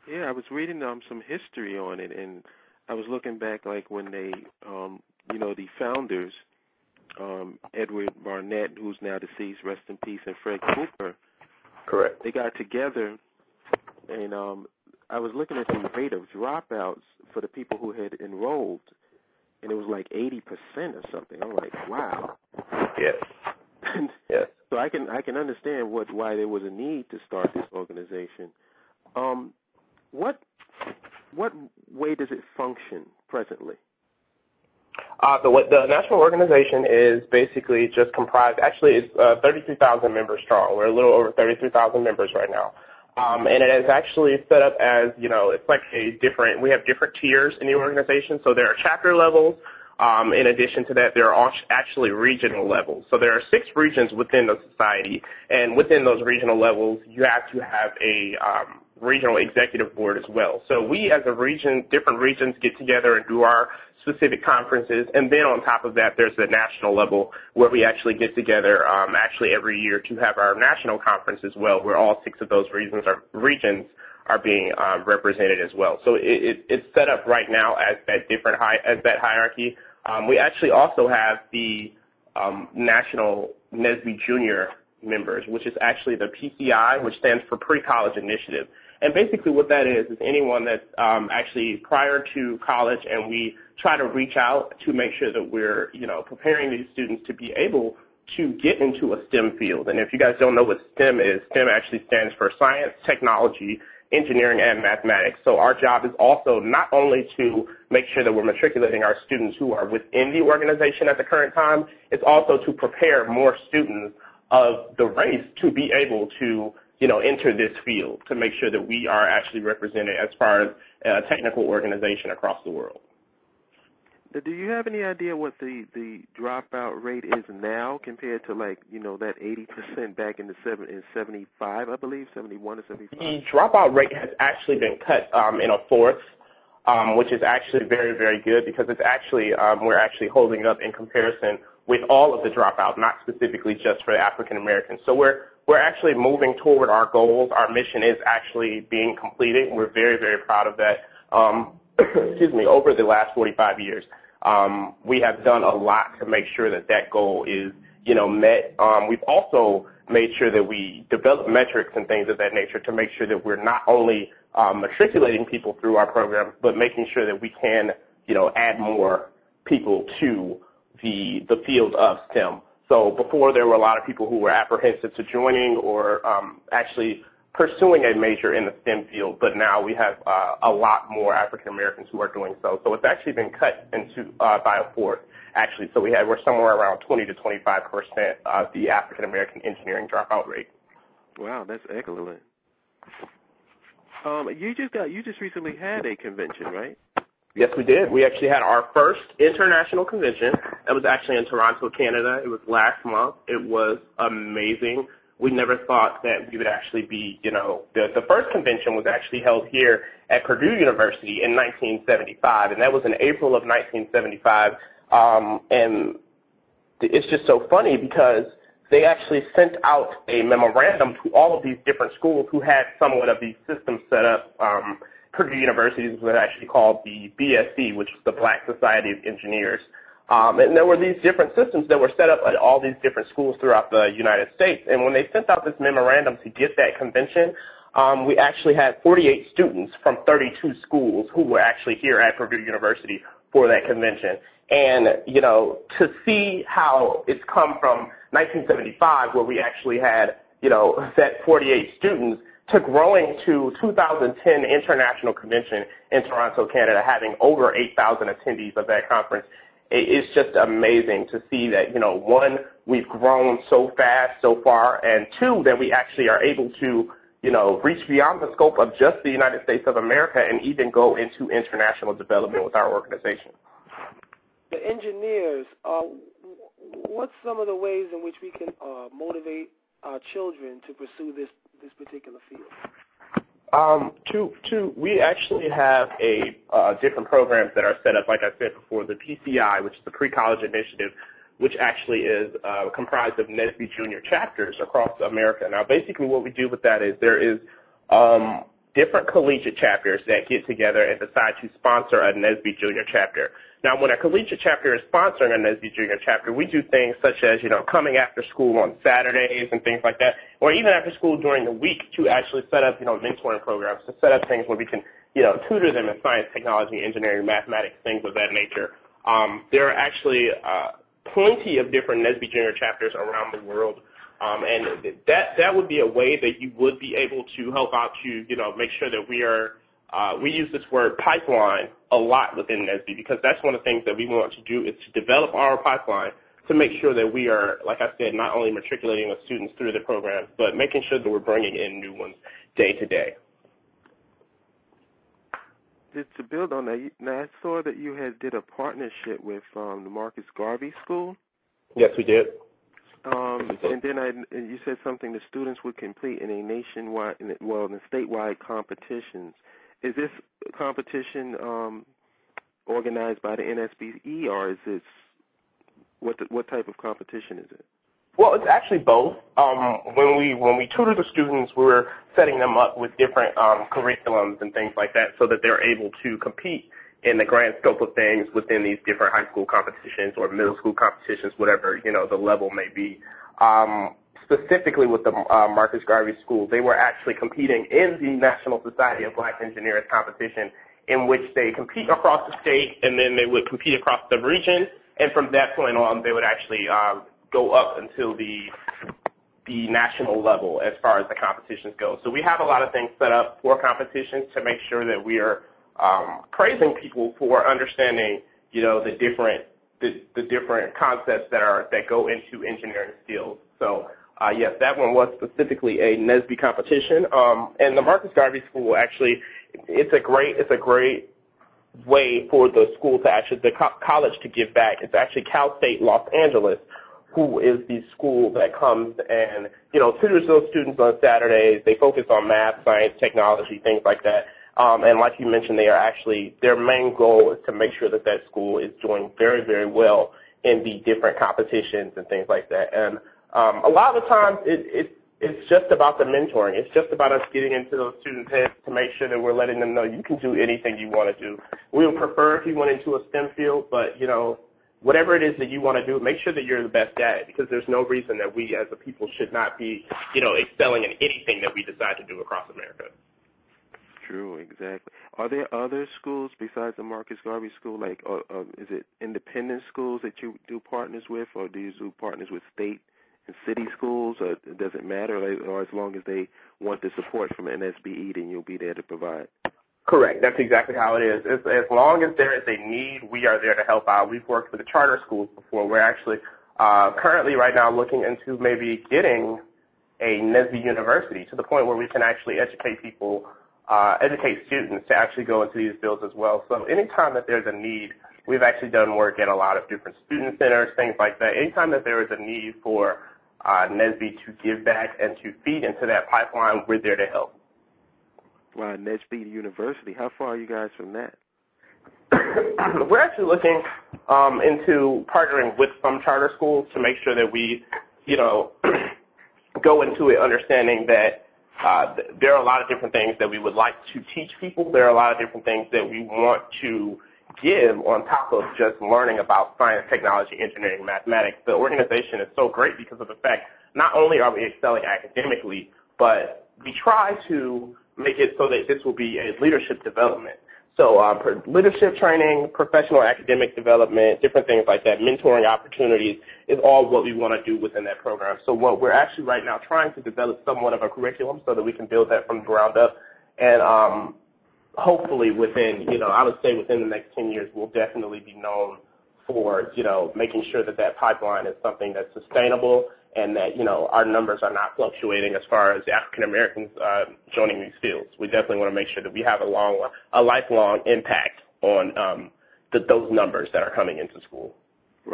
Yeah, I was reading some history on it, and I was looking back like when they, the founders, Edward Barnett, who's now deceased, rest in peace, and Fred Cooper, Correct. they got together, and I was looking at the rate of dropouts for the people who had enrolled, and it was like 80% or something. I'm like, wow. Yes. Yes. So I can understand why there was a need to start this organization. What way does it function presently? The national organization is basically just comprised, actually it's 33,000 members strong. We're a little over 33,000 members right now. And it is actually set up as, it's like we have different tiers in the organization. So there are chapter levels. In addition to that, there are actually regional levels. So there are 6 regions within the society. And within those regional levels, you have to have a regional executive board as well. So we as a region, different regions get together and do our specific conferences. And then on top of that, there's the national level where we actually get together actually every year to have our national conference as well, where all 6 of those regions are being represented as well. So it's set up right now as that hierarchy. We actually also have the national NSBE junior members, which is actually the PCI, which stands for Pre-College Initiative. And basically what that is anyone that's actually prior to college, and we try to reach out to make sure that we're, preparing these students to be able to get into a STEM field. And if you guys don't know what STEM is, STEM actually stands for science, technology, engineering, and mathematics. So our job is also not only to make sure that we're matriculating our students who are within the organization at the current time, it's also to prepare more students of the race to be able to, enter this field, to make sure that we are actually represented as far as a technical organization across the world. Do you have any idea what the dropout rate is now compared to that 80% back in 75, I believe, 71 or 75? The dropout rate has actually been cut in a fourth, which is actually very, very good because it's actually we're actually holding up in comparison with all of the dropouts, not specifically just for African Americans. So we're actually moving toward our goals. Our mission is actually being completed. We're very, very proud of that. Over the last 45 years, we have done a lot to make sure that goal is, met. We've also made sure that we develop metrics and things of that nature to make sure that we're not only matriculating people through our program, but making sure that we can, add more people to the field of STEM. So before, there were a lot of people who were apprehensive to joining or actually pursuing a major in the STEM field, but now we have a lot more African Americans who are doing so. So it's actually been cut into by a fourth, actually. So we're somewhere around 20 to 25% of the African American engineering dropout rate. Wow, that's excellent. You just recently had a convention, right? Yes, we did. We actually had our first international convention. That was actually in Toronto, Canada. It was last month. It was amazing. We never thought that we would actually be, the first convention was actually held here at Purdue University in 1975, and that was in April of 1975. And it's just so funny because they actually sent out a memorandum to all of these different schools who had somewhat of these systems set up. Purdue University was actually called the BSC, which was the Black Society of Engineers. And there were these different systems that were set up at all these different schools throughout the United States. And when they sent out this memorandum to get that convention, we actually had 48 students from 32 schools who were actually here at Purdue University for that convention. And, to see how it's come from 1975, where we actually had, that 48 students, to growing to 2010 International Convention in Toronto, Canada, having over 8,000 attendees of that conference. It's just amazing to see that, one, we've grown so fast so far, and two, that we actually are able to, reach beyond the scope of just the United States of America and even go into international development with our organization. The engineers, what's some of the ways in which we can motivate our children to pursue this particular field? We actually have different programs that are set up, like I said before, the PCI, which is the Pre-College Initiative, which actually is comprised of NSBE junior chapters across America. Now, basically what we do with that is there is different collegiate chapters that get together and decide to sponsor a NSBE junior chapter. Now, when a collegiate chapter is sponsoring a NSBE junior chapter, we do things such as, coming after school on Saturdays and things like that, or even after school during the week to actually set up, mentoring programs, to set up things where we can, tutor them in science, technology, engineering, mathematics, things of that nature. There are actually plenty of different NSBE junior chapters around the world. And that would be a way that you would be able to help out to, make sure that we use this word pipeline a lot within NSBE, because that's one of the things that we want to do is to develop our pipeline to make sure that we are, like I said, not only matriculating the students through the programs, but making sure that we're bringing in new ones day to day. To build on that, now I saw that you did a partnership with the Marcus Garvey School. Yes, we did. And then you said something the students would complete in a nationwide, in the statewide competitions. Is this competition organized by the NSBE, or is this what type of competition is it? Well, it's actually both. When we tutor the students, we're setting them up with different curriculums and things like that, so that they're able to compete in the grand scope of things within these different high school competitions or middle school competitions, whatever the level may be. Specifically with the Marcus Garvey School, they were actually competing in the National Society of Black Engineers competition, in which they compete across the state, and then they would compete across the region, and from that point on, they would actually go up until the national level as far as the competitions go. So we have a lot of things set up for competitions to make sure that we are praising people for understanding, the different concepts that go into engineering skills. So yes, that one was specifically a NSBE competition, and the Marcus Garvey School actually, it's a great way for the school to actually, the college to give back. It's actually Cal State Los Angeles, who is the school that comes and tutors those students on Saturdays. They focus on math, science, technology, things like that. And like you mentioned, their main goal is to make sure that school is doing very, very well in the different competitions and things like that. And a lot of the times it's just about the mentoring. It's just about us getting into those students' heads to make sure that we're letting them know you can do anything you want to do. We would prefer if you went into a STEM field, but, whatever it is that you want to do, make sure that you're the best at it, because there's no reason that we as a people should not be, excelling in anything that we decide to do across America. True, exactly. Are there other schools besides the Marcus Garvey School? Like, is it independent schools that you do partners with, or do you do partners with state and city schools, or does it matter? Or as long as they want the support from NSBE, then you'll be there to provide? Correct. That's exactly how it is. As long as there is a need, we are there to help out. We've worked with the charter schools before. We're actually currently right now looking into maybe getting a NSBE university to the point where we can actually educate people, educate students to actually go into these fields as well. So anytime that there's a need, we've actually done work at a lot of different student centers, things like that. Anytime that there is a need for NSBE to give back and to feed into that pipeline, we're there to help. Wow, NSBE University. How far are you guys from that? We're actually looking into partnering with some charter schools to make sure that we, go into it understanding that there are a lot of different things that we would like to teach people. There are a lot of different things that we want to give on top of just learning about science, technology, engineering, mathematics. The organization is so great because of the fact not only are we excelling academically, but we try to make it so that this will be a leadership development. So leadership training, professional academic development, different things like that, mentoring opportunities is all what we want to do within that program. So what we're actually right now trying to develop somewhat of a curriculum so that we can build that from the ground up. And hopefully within, I would say within the next 10 years, we'll definitely be known for, making sure that that pipeline is something that's sustainable and that, our numbers are not fluctuating as far as African Americans joining these fields. We definitely want to make sure that we have a lifelong impact on those numbers that are coming into school.